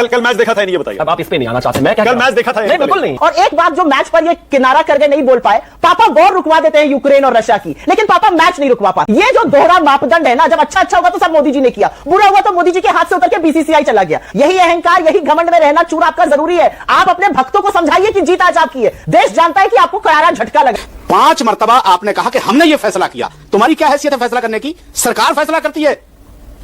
कल मैच देखा था नहीं, ये बताइए। अब आप इस पे नहीं आना चाहते, मैं क्या कल मैच देखा था नहीं, बिल्कुल नहीं। और एक बात जो मैच पर ये किनारा करके नहीं बोल पाए, पापा वॉर रुकवा देते हैं यूक्रेन और रशिया की, लेकिन पापा मैच नहीं रुकवा पाते। ये जो दोहरा मापदंड है ना, जब अच्छा होगा तो सब मोदी जी ने किया, बुरा हुआ तो मोदी जी के हाथ से उतर के बीसीसीआई चला गया। यही अहंकार, यही घमंड में रहना चूर आपका जरूरी है। आप अपने भक्तों को समझाइए कि जीत आज आपकी है। देश जानता है कि आपको करारा झटका लगा। 5 मरतबा आपने कहा कि हमने ये फैसला किया। तुम्हारी क्या हैसियत है फैसला करने की? सरकार फैसला करती है,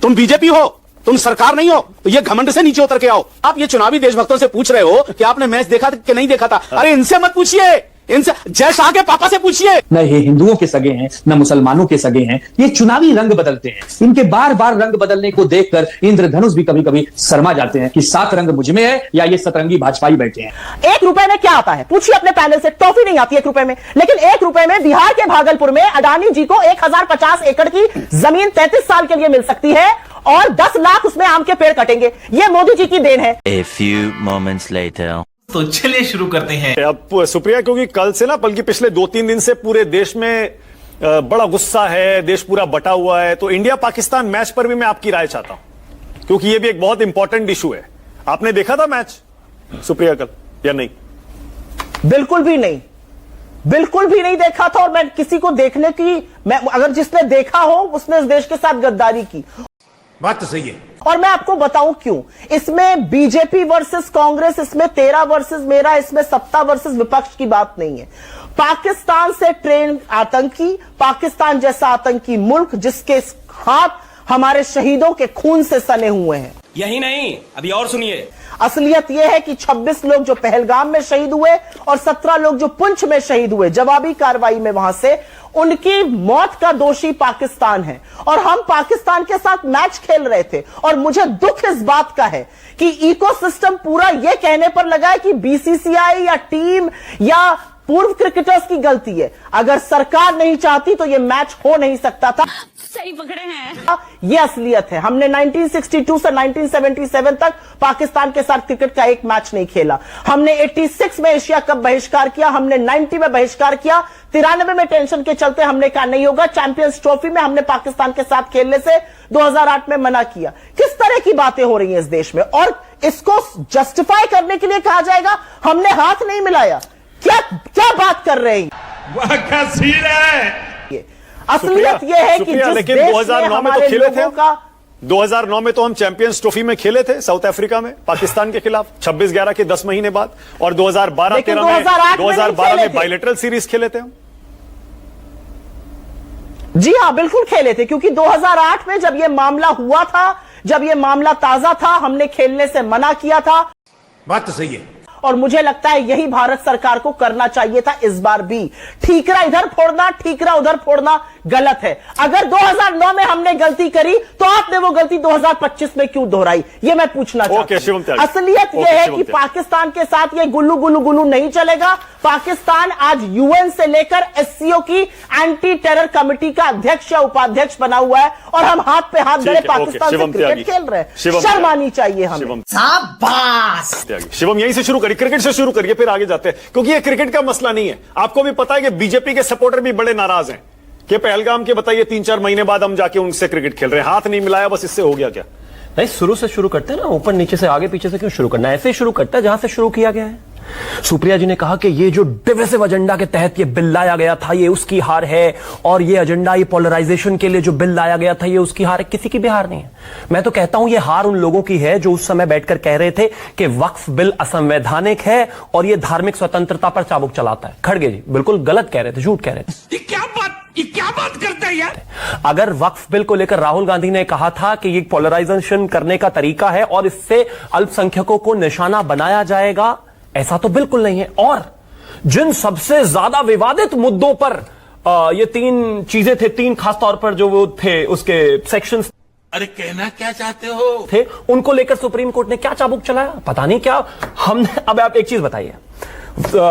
तुम बीजेपी हो, तुम सरकार नहीं हो। तो ये घमंड से नीचे उतर के आओ। आप ये चुनावी देशभक्तों से पूछ रहे हो कि आपने मैच देखा था कि नहीं देखा था। अरे इनसे मत पूछिए, इनसे जय शाह के पापा से पूछिए। न ये हिंदुओं के सगे हैं न मुसलमानों के सगे हैं। ये चुनावी रंग बदलते हैं। इनके बार बार रंग बदलने को देखकर इंद्रधनुष भी कभी कभी शर्मा जाते हैं कि 7 रंग मुझ में है या ये सतरंगी भाजपाई बैठे हैं। 1 रुपए में क्या आता है पूछिए अपने पैनल से। टॉफी नहीं आती 1 रुपए में, लेकिन 1 रुपए में बिहार के भागलपुर में अडानी जी को 1050 एकड़ की जमीन 33 साल के लिए मिल सकती है और 10 लाख उसमें आम के पेड़ कटेंगे। ये मोदी जी की देन है। A few moments later. तो चलिए शुरू करते हैं। अब सुप्रिया, क्योंकि कल से ना, बल्कि पिछले 2-3 दिन से पूरे देश में बड़ा गुस्सा है, देश पूरा बटा हुआ है, तो इंडिया पाकिस्तान मैच पर भी मैं आपकी राय चाहता हूं, क्योंकि ये भी एक बहुत इंपॉर्टेंट इशू है। आपने देखा था मैच सुप्रिया कल या नहीं? बिल्कुल भी नहीं, बिल्कुल भी नहीं देखा था। और मैं किसी को देखने की, मैं अगर जिसने देखा हो उसने इस देश के साथ गद्दारी की। बात तो सही है। और मैं आपको बताऊं क्यों। इसमें बीजेपी वर्सेस कांग्रेस, इसमें तेरा वर्सेस मेरा, इसमें सत्ता वर्सेस विपक्ष की बात नहीं है। पाकिस्तान से ट्रेन आतंकी, पाकिस्तान जैसा आतंकी मुल्क जिसके हाथ हमारे शहीदों के खून से सने हुए हैं। यही नहीं, अभी और सुनिए। असलियत यह है कि 26 लोग जो पहलगाम में शहीद हुए और 17 लोग जो पुंछ में शहीद हुए जवाबी कार्रवाई में, वहां से उनकी मौत का दोषी पाकिस्तान है। और हम पाकिस्तान के साथ मैच खेल रहे थे। और मुझे दुख इस बात का है कि इकोसिस्टम पूरा यह कहने पर लगा है कि बीसीसीआई या टीम या पूर्व क्रिकेटर्स की गलती है। अगर सरकार नहीं चाहती तो यह मैच हो नहीं सकता था। सही पकड़े हैं। यह असलियत है। हमने 1962 से 1977 तक पाकिस्तान के साथ क्रिकेट का एक मैच नहीं खेला। हमने 86 में एशिया कप बहिष्कार किया, हमने 90 में बहिष्कार किया, 93 में टेंशन के चलते हमने कहा नहीं होगा। चैंपियंस ट्रॉफी में हमने पाकिस्तान के साथ खेलने से 2008 में मना किया। किस तरह की बातें हो रही हैं इस देश में, और इसको जस्टिफाई करने के लिए कहा जाएगा हमने हाथ नहीं मिलाया। क्या क्या बात कर रहे हैं? असलियत यह है कि जिस लेकिन देश 2009 में तो खेले थे। 2009 में तो हम चैंपियंस ट्रॉफी में खेले थे साउथ अफ्रीका में पाकिस्तान के खिलाफ 26/11 के 10 महीने बाद, और 2012-13 में 2012 में बायलैटरल सीरीज खेले थे हम। जी हां, बिल्कुल खेले थे, क्योंकि 2008 में जब यह मामला हुआ था, जब यह मामला ताजा था, हमने खेलने से मना किया था। बात तो सही है। और मुझे लगता है यही भारत सरकार को करना चाहिए था इस बार भी। ठीकरा इधर फोड़ना, ठीकरा उधर फोड़ना गलत है। अगर 2009 में हमने गलती करी तो आपने वो गलती 2025 में क्यों दोहराई, ये मैं पूछना चाहता हूं। असलियत यह है कि पाकिस्तान के साथ ये गुल्लू गुल्लू गुल्लू नहीं चलेगा। पाकिस्तान आज यूएन से लेकर एससीओ की एंटी टेरर कमेटी का अध्यक्ष या उपाध्यक्ष बना हुआ है, और हम हाथ पे हाथ धरे पाकिस्तान से क्रिकेट खेल रहे हैं। शर्म आनी चाहिए हमें। शिवम, यहीं से शुरू करिए, क्रिकेट से शुरू करिए, फिर आगे जाते हैं, क्योंकि ये क्रिकेट का मसला नहीं है। आपको भी पता है कि बीजेपी के सपोर्टर भी बड़े नाराज हैं कि पहलगाम के बताइए 3-4 महीने बाद हम जाके उनसे क्रिकेट खेल रहे हैं। हाथ नहीं मिलाया, बस इससे हो गया क्या? नहीं, शुरू से शुरू करते हैं ना, ऊपर नीचे से आगे पीछे से क्यों शुरू करना है? ऐसे ही शुरू करता है जहां से शुरू किया गया है। सुप्रिया जी ने कहा कि ये जो डिविसिव एजेंडा के तहत ये बिल लाया गया था ये उसकी हार है, और ये एजेंडा, ये पोलराइजेशन के लिए जो बिल लाया गया था ये उसकी हार है। किसी की भी हार नहीं है। मैं तो कहता हूं ये हार उन लोगों की है जो उस समय बैठकर कह रहे थे कि वक्फ बिल असंवैधानिक है और ये धार्मिक स्वतंत्रता पर चाबुक चलाता है। खड़गे जी बिल्कुल गलत कह रहे थे, झूठ कह रहे थे। ये क्या बात करता है यार? अगर वक्फ बिल को लेकर राहुल गांधी ने कहा था कि ये पोलराइजेशन करने का तरीका है और इससे अल्पसंख्यकों को निशाना बनाया जाएगा, ऐसा तो बिल्कुल नहीं है। और जिन सबसे ज्यादा विवादित मुद्दों पर ये 3 चीजें थे, 3 खास तौर पर जो वो थे उसके सेक्शंस, अरे कहना क्या चाहते हो थे, उनको लेकर सुप्रीम कोर्ट ने क्या चाबुक चलाया पता नहीं क्या। हमने, अब आप एक चीज बताइए,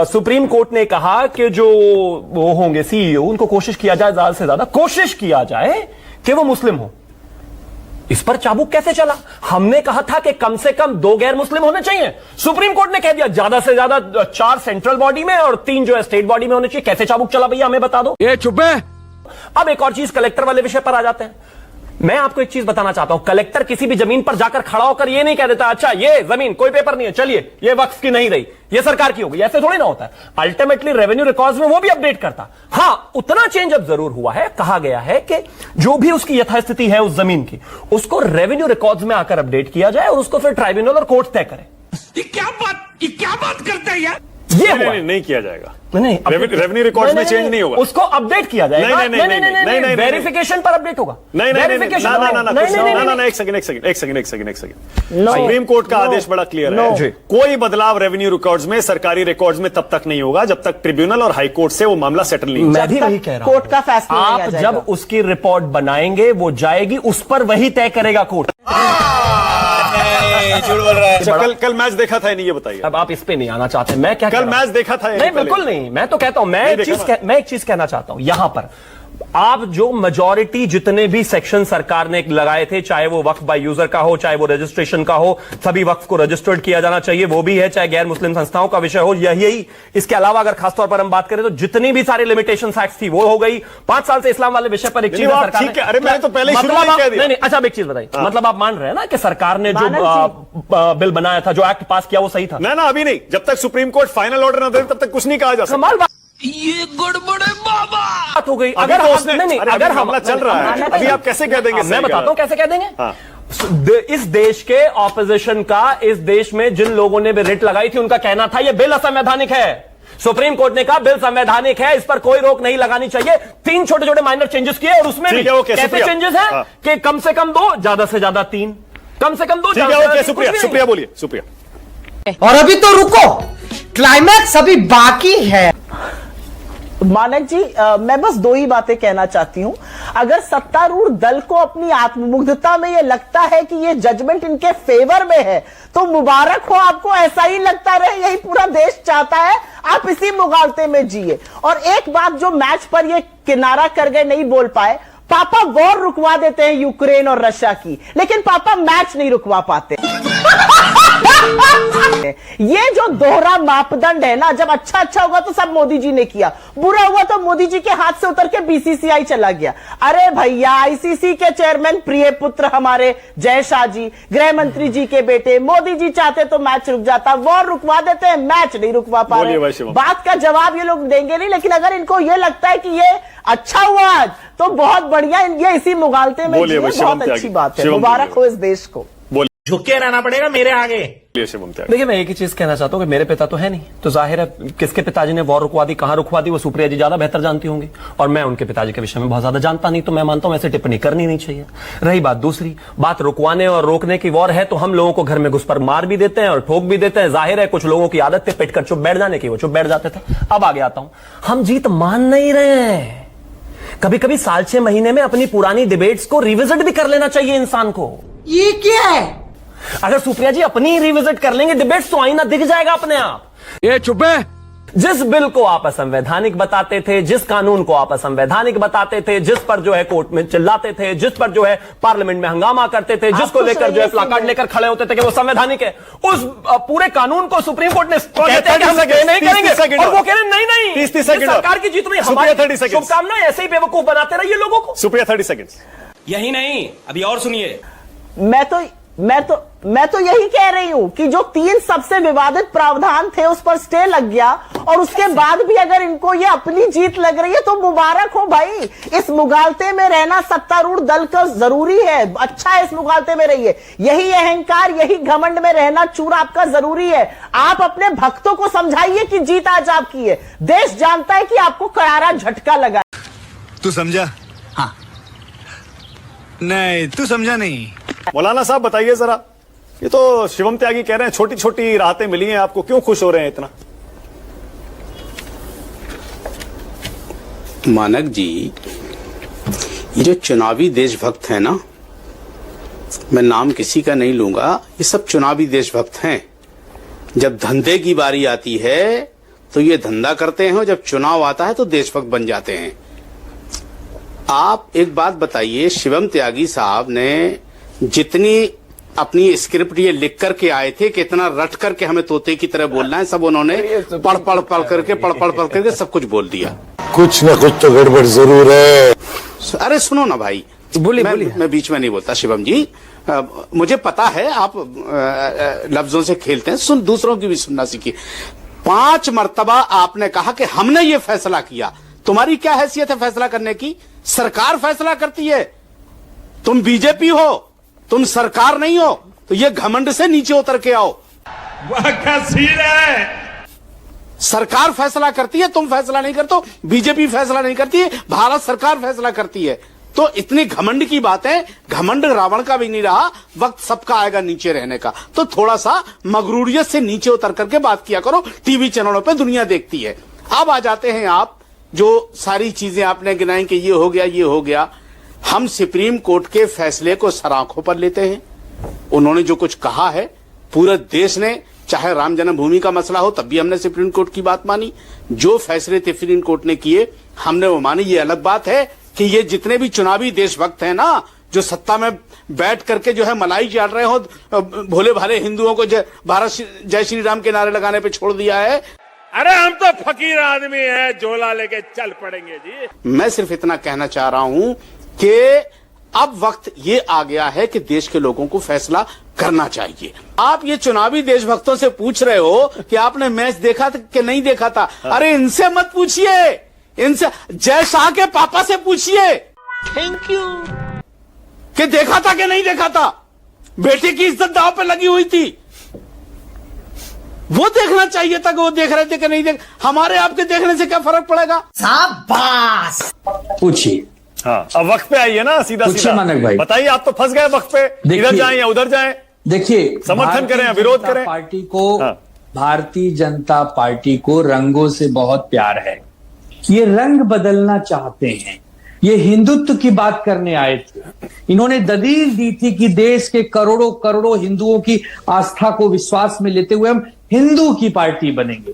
सुप्रीम कोर्ट ने कहा कि जो वो होंगे सीईओ, उनको कोशिश किया जाए, ज्यादा से ज्यादा कोशिश किया जाए कि वो मुस्लिम हो। इस पर चाबुक कैसे चला? हमने कहा था कि कम से कम 2 गैर मुस्लिम होने चाहिए, सुप्रीम कोर्ट ने कह दिया ज्यादा से ज्यादा 4 सेंट्रल बॉडी में और 3 जो है स्टेट बॉडी में होने चाहिए। कैसे चाबुक चला भैया, हमें बता दो। ये चुप है। अब एक और चीज, कलेक्टर वाले विषय पर आ जाते हैं। मैं आपको एक चीज बताना चाहता हूं, कलेक्टर किसी भी जमीन पर जाकर खड़ा होकर ये नहीं कह देता अच्छा ये जमीन कोई पेपर नहीं है, चलिए ये वक्फ की नहीं रही, ये सरकार की होगी, ऐसे थोड़ी ना होता है। अल्टीमेटली रेवेन्यू रिकॉर्ड्स में वो भी अपडेट करता। हां, उतना चेंज अब जरूर हुआ है, कहा गया है कि जो भी उसकी यथास्थिति है उस जमीन की, उसको रेवेन्यू रिकॉर्ड्स में आकर अपडेट किया जाए और उसको फिर ट्राइब्यूनल और कोर्ट तय करे। ये क्या बात करता है यार? ये हुआ नहीं किया जाएगा। नहीं, रेवेन्यू रिकॉर्ड्स में चेंज नहीं होगा, उसको अपडेट किया जाएगा। नहीं, वेरिफिकेशन पर अपडेट होगा। नहीं, एक सेकंड। सुप्रीम कोर्ट का आदेश बड़ा क्लियर है, कोई बदलाव रेवेन्यू रिकॉर्ड्स में, सरकारी रिकॉर्ड्स में तब तक नहीं होगा जब तक ट्रिब्यूनल और हाई कोर्ट से वो मामला सेटल नहीं होगा। मैं भी वही कह रहा हूं, कोर्ट का फैसला नहीं आ आप जाएगा। जब उसकी रिपोर्ट बनाएंगे वो जाएगी, उस पर वही तय करेगा कोर्ट। कल मैच देखा था नहीं, ये बताइए। अब आप इस पे नहीं आना चाहते, मैं क्या कल मैच देखा था? नहीं, बिल्कुल नहीं। मैं तो कहता हूं, मैं एक चीज कहना चाहता हूं यहां पर, आप जो मेजॉरिटी जितने भी सेक्शन सरकार ने लगाए थे, चाहे वो वक्फ बाय यूजर का हो, चाहे वो रजिस्ट्रेशन का हो, सभी वक्फ को रजिस्टर्ड किया जाना चाहिए, वो भी है, चाहे गैर मुस्लिम संस्थाओं का विषय हो, यही। इसके अलावा अगर खासतौर पर हम बात करें तो जितनी भी सारी लिमिटेशन एक्ट थी वो हो गई। 5 साल से इस्लाम वाले विषय पर एक चीज सरकार ने, अरे मैंने तो पहले शुरू में कह दिया। नहीं, अच्छा अब एक चीज बताइए, मतलब आप मान रहे हैं ना कि सरकार ने जो बिल बनाया था, जो एक्ट पास किया, वो सही था? ना अभी नहीं, जब तक सुप्रीम कोर्ट फाइनल ऑर्डर न दे तब तक कुछ नहीं कहा जा सकता। कमाल ये गड़बड़ है बाबा। बात हो गई। अगर अगर हमला चल रहा है, अभी आप कैसे कह देंगे? मैं बताता हूं कैसे कह देंगे। हाँ। इस देश के ऑपोजिशन का, इस देश में जिन लोगों ने भी रिट लगाई थी, उनका कहना था ये बिल असंवैधानिक है। सुप्रीम कोर्ट ने कहा बिल संवैधानिक है, इस पर कोई रोक नहीं लगानी चाहिए। 3 छोटे-छोटे माइनर चेंजेस किए और उसमें भी कैसे चेंजेस हैं कि कम से कम 2, ज्यादा से ज्यादा 3, कम से कम 2। सुप्रिया बोलिए, सुप्रिया। और अभी तो रुको, क्लाइमैक्स अभी बाकी है। मानक जी, मैं बस 2 ही बातें कहना चाहती हूं। अगर सत्तारूढ़ दल को अपनी आत्ममुग्धता में यह लगता है कि यह जजमेंट इनके फेवर में है, तो मुबारक हो आपको, ऐसा ही लगता रहे, यही पूरा देश चाहता है, आप इसी मुगालते में जिए। और एक बात जो मैच पर ये किनारा कर गए, नहीं बोल पाए, पापा वॉर रुकवा देते हैं यूक्रेन और रशिया की, लेकिन पापा मैच नहीं रुकवा पाते। ये जो दोहरा मापदंड है ना, जब अच्छा होगा तो सब मोदी जी ने किया, बुरा हुआ तो मोदी जी के हाथ से उतर के बीसीसीआई चला गया। अरे भैया, आईसीसी के चेयरमैन प्रिय पुत्र हमारे जय शाह जी, गृह मंत्री जी के बेटे, मोदी जी चाहते तो मैच रुक जाता, वॉर रुकवा देते हैं, मैच नहीं रुकवा पा रहे। बात का जवाब ये लोग देंगे नहीं, लेकिन अगर इनको ये लगता है कि ये अच्छा हुआ आज, तो बहुत बढ़िया, ये इसी मुगालते में बहुत अच्छी बात है। मुबारक हो इस देश को। झुके रहना पड़ेगा मेरे आगे। देखिए, मैं एक ही चीज कहना चाहता हूं कि मेरे पिता तो है नहीं, तो जाहिर है किसके पिताजी ने वॉर रुकवा दी, कहां रुकवा दी, वो सुप्रिया जी ज्यादा बेहतर जानती होंगी, और मैं उनके पिताजी के विषय में बहुत ज्यादा जानता नहीं, तो मैं मानता हूं ऐसे टिप्पणी करनी नहीं चाहिए। रही बात दूसरी बात, रुकवाने और रोकने की वॉर है तो हम लोगों को घर में घुस पर मार भी देते हैं और ठोक भी देते हैं। जाहिर है कुछ लोगों की आदत थी पिट कर चुप बैठ जाने की, वो चुप बैठ जाते थे। अब आगे आता हूं, हम जीत मान नहीं रहे हैं। कभी कभी साल 6 महीने में अपनी पुरानी डिबेट्स को रिविजिट भी कर लेना चाहिए इंसान को। ये क्या है? अगर सुप्रिया जी अपनी ही रिविजिट कर लेंगे डिबेट्स, तो आईना दिख जाएगा अपने आप। ये चुप है। जिस बिल को आप असंवैधानिक बताते थे, जिस कानून को आप असंवैधानिक बताते थे, जिस पर जो है कोर्ट में चिल्लाते थे, जिस पर जो है पार्लियामेंट में हंगामा करते थे, जिसको लेकर जो है प्लाकार्ड लेकर खड़े होते थे कि वो संवैधानिक है, उस पूरे कानून को सुप्रीम कोर्ट ने कहते हैं कि हम नहीं करेंगे, और वो कह रहे नहीं, 30 सेकंड सरकार की जीत में हमारी शुभकामनाएं, ऐसे ही बेवकूफ बनाते रहिए लोगों को। सुप्रिया 30 सेकंड। यही नहीं, अभी और सुनिए। मैं तो यही कह रही हूं कि जो 3 सबसे विवादित प्रावधान थे उस पर स्टे लग गया, और उसके बाद भी अगर इनको ये अपनी जीत लग रही है तो मुबारक हो भाई। इस मुगालते में रहना सत्तारूढ़ दल का जरूरी है, अच्छा है, इस मुगालते में रहिए। यही अहंकार, यही घमंड में रहना चूर आपका जरूरी है। आप अपने भक्तों को समझाइए कि जीत आज आपकी है। देश जानता है कि आपको करारा झटका लगा। तू समझा? हाँ। नहीं, तू समझा नहीं। मौलाना साहब बताइए जरा, ये तो शिवम त्यागी कह रहे हैं छोटी छोटी राहतें मिली हैं आपको, क्यों खुश हो रहे हैं इतना? मानक जी, ये जो चुनावी देशभक्त हैं ना, मैं नाम किसी का नहीं लूंगा, ये सब चुनावी देशभक्त हैं। जब धंधे की बारी आती है तो ये धंधा करते हैं, और जब चुनाव आता है तो देशभक्त बन जाते हैं। आप एक बात बताइए, शिवम त्यागी साहब ने जितनी अपनी स्क्रिप्ट ये लिख करके आए थे, कितना रट करके हमें तोते की तरह बोलना है, सब उन्होंने पढ़ करके सब कुछ बोल दिया। कुछ न कुछ तो गड़बड़ जरूर है। अरे सुनो ना भाई, बोलिए बोलिए। मैं बीच में नहीं बोलता शिवम जी। मुझे पता है आप लफ्जों से खेलते हैं, सुन दूसरों की भी सुनना सीखिए। 5 मर्तबा आपने कहा कि हमने ये फैसला किया। तुम्हारी क्या हैसियत है फैसला करने की? सरकार फैसला करती है। तुम बीजेपी हो, तुम सरकार नहीं हो, तो ये घमंड से नीचे उतर के आओ। वाह क्या सीन है। सरकार फैसला करती है, तुम फैसला नहीं करते हो। बीजेपी फैसला नहीं करती है, भारत सरकार फैसला करती है। तो इतनी घमंड की बात है, घमंड रावण का भी नहीं रहा, वक्त सबका आएगा नीचे रहने का। तो थोड़ा सा मगरूरियत से नीचे उतर करके बात किया करो। टीवी चैनलों पे दुनिया देखती है। अब आ जाते हैं आप, जो सारी चीजें आपने गिनाई कि ये हो गया ये हो गया। हम सुप्रीम कोर्ट के फैसले को सर आंखों पर लेते हैं। उन्होंने जो कुछ कहा है, पूरे देश ने, चाहे राम जन्मभूमि का मसला हो तब भी हमने सुप्रीम कोर्ट की बात मानी। जो फैसले सुप्रीम कोर्ट ने किए हमने वो माने। ये अलग बात है कि ये जितने भी चुनावी देशभक्त हैं ना, जो सत्ता में बैठ करके जो है मलाई चाट रहे हो, भोले भाले हिंदुओं को भारत जय श्री राम के नारे लगाने पे छोड़ दिया है। अरे हम तो फकीर आदमी हैं, झोला लेके चल पड़ेंगे जी। मैं सिर्फ इतना कहना चाह रहा हूं कि अब वक्त ये आ गया है कि देश के लोगों को फैसला करना चाहिए। आप ये चुनावी देशभक्तों से पूछ रहे हो कि आपने मैच देखा था कि नहीं देखा था। अरे इनसे मत पूछिए, इनसे जय शाह के पापा से पूछिए। Thank you. कि देखा था कि नहीं देखा था। बेटे की इज्जत दांव पे लगी हुई थी, वो देखना चाहिए था कि वो देख रहे थे कि नहीं देख। हमारे आपके देखने से क्या फर्क पड़ेगा? शाबाश। पूछिए। हाँ, अब वक्त पे आइए ना, सीधा पूछिए सीधा मानक भाई। बताइए, आप तो फंस गए वक्त पे। इधर जाएं या उधर जाएं, देखिए, समर्थन करें या विरोध करें। पार्टी को, हाँ। भारतीय जनता पार्टी को रंगों से बहुत प्यार है। ये रंग बदलना चाहते हैं। ये हिंदुत्व की बात करने आए थे। इन्होंने दलील दी थी कि देश के करोड़ों करोड़ों हिंदुओं की आस्था को विश्वास में लेते हुए हम हिंदू की पार्टी बनेंगे।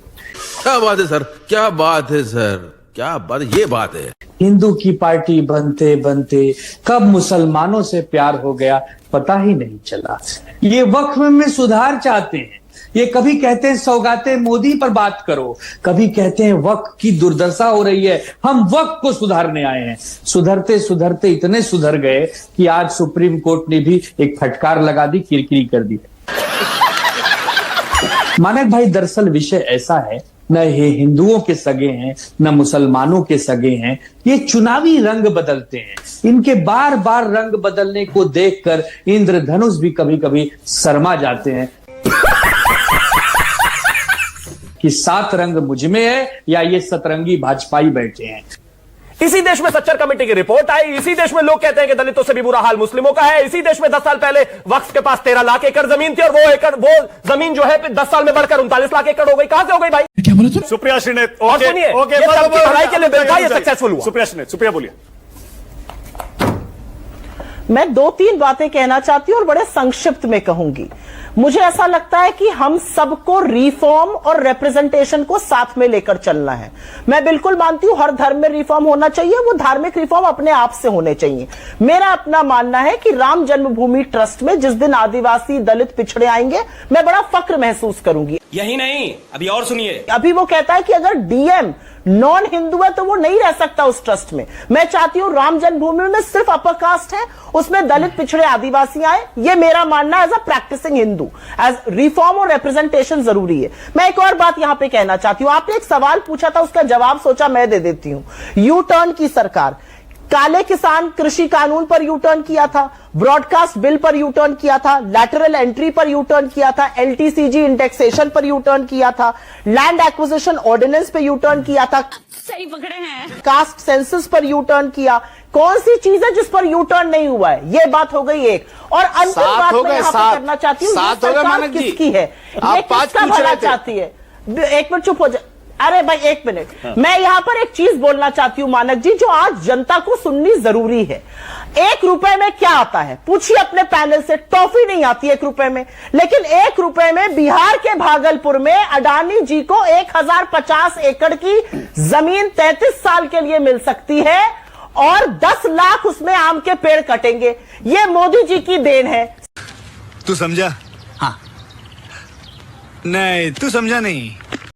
क्या बात है सर, क्या बात है सर, क्या बात, ये बात है। हिंदू की पार्टी बनते बनते कब मुसलमानों से प्यार हो गया पता ही नहीं चला। ये वक्फ में सुधार चाहते हैं। ये कभी कहते हैं सौगाते मोदी पर बात करो, कभी कहते हैं वक्फ की दुर्दशा हो रही है, हम वक्फ को सुधारने आए हैं। सुधरते सुधरते इतने सुधर गए कि आज सुप्रीम कोर्ट ने भी एक फटकार लगा दी, किरकिरी कर दी। मानक भाई, दरअसल विषय ऐसा है, न ये हिंदुओं के सगे हैं न मुसलमानों के सगे हैं। ये चुनावी रंग बदलते हैं। इनके बार बार रंग बदलने को देखकर इंद्रधनुष भी कभी कभी शर्मा जाते हैं कि 7 रंग मुझ में है या ये सतरंगी भाजपाई बैठे हैं। इसी देश में सच्चर कमेटी की रिपोर्ट आई। इसी देश में लोग कहते हैं कि दलितों से भी बुरा हाल मुस्लिमों का है। इसी देश में 10 साल पहले वक्फ के पास 13 लाख एकड़ जमीन थी और वो जमीन जो है 10 साल में बढ़कर 39 लाख एकड़ हो गई। कहां से हो गई भाई? क्या बोला तू? सुप्रिया श्रीनेत, और सुनिए, ये सबकी भलाई के लिए बिल था, ये सक्सेसफुल हुआ। सुप्रिया श्रीनेत, सुप्रिया बोलिए। मैं 2-3 बातें कहना चाहती हूं और बड़े संक्षिप्त में कहूंगी। मुझे ऐसा लगता है कि हम सबको रिफॉर्म और रिप्रेजेंटेशन को साथ में लेकर चलना है। मैं बिल्कुल मानती हूं हर धर्म में रिफॉर्म होना चाहिए, वो धार्मिक रिफॉर्म अपने आप से होने चाहिए। मेरा अपना मानना है कि राम जन्मभूमि ट्रस्ट में जिस दिन आदिवासी दलित पिछड़े आएंगे, मैं बड़ा फक्र महसूस करूंगी। यही नहीं, अभी और सुनिए। अभी वो कहता है कि अगर डीएम नॉन हिंदू है तो वो नहीं रह सकता उस ट्रस्ट में। मैं चाहती हूं राम जन्मभूमि में सिर्फ अपर कास्ट है, उसमें दलित पिछड़े आदिवासी आए। ये मेरा मानना है as a practising Hindu. As reform और रिप्रेजेंटेशन जरूरी है। मैं एक और बात यहां पे कहना चाहती हूं। आपने एक सवाल पूछा था, उसका जवाब सोचा मैं दे देती हूं। यू टर्न की सरकार, काले किसान कृषि कानून पर यू टर्न किया था, ब्रॉडकास्ट बिल पर यू टर्न किया था, लैटरल एंट्री पर यू टर्न किया था, एलटीसीजी इंडेक्सेशन पर यू टर्न किया था, लैंड एक्विजिशन ऑर्डिनेंस पे यू टर्न किया था, सही पकड़े हैं, कास्ट सेंसस पर यू टर्न किया। कौन सी चीज है जिस पर यू टर्न नहीं हुआ है? ये बात हो गई एक। और अंतिम बात मैं यहां पे करना चाहती हूँ, ये सरकार किसकी है, ये किसका भला चाहती है? एक मिनट चुप हो जाए। अरे भाई एक मिनट, मैं यहां पर एक चीज बोलना चाहती हूं मानक जी, जो आज जनता को सुननी जरूरी है। 1 रुपए में क्या आता है? पूछिए अपने पैनल से। टॉफी नहीं आती 1 रुपए में, लेकिन 1 रुपए में बिहार के भागलपुर में अडानी जी को 1050 एकड़ की जमीन 33 साल के लिए मिल सकती है और 10 लाख उसमें आम के पेड़ कटेंगे। ये मोदी जी की देन है। तू समझा? हाँ। नहीं, तू समझा नहीं।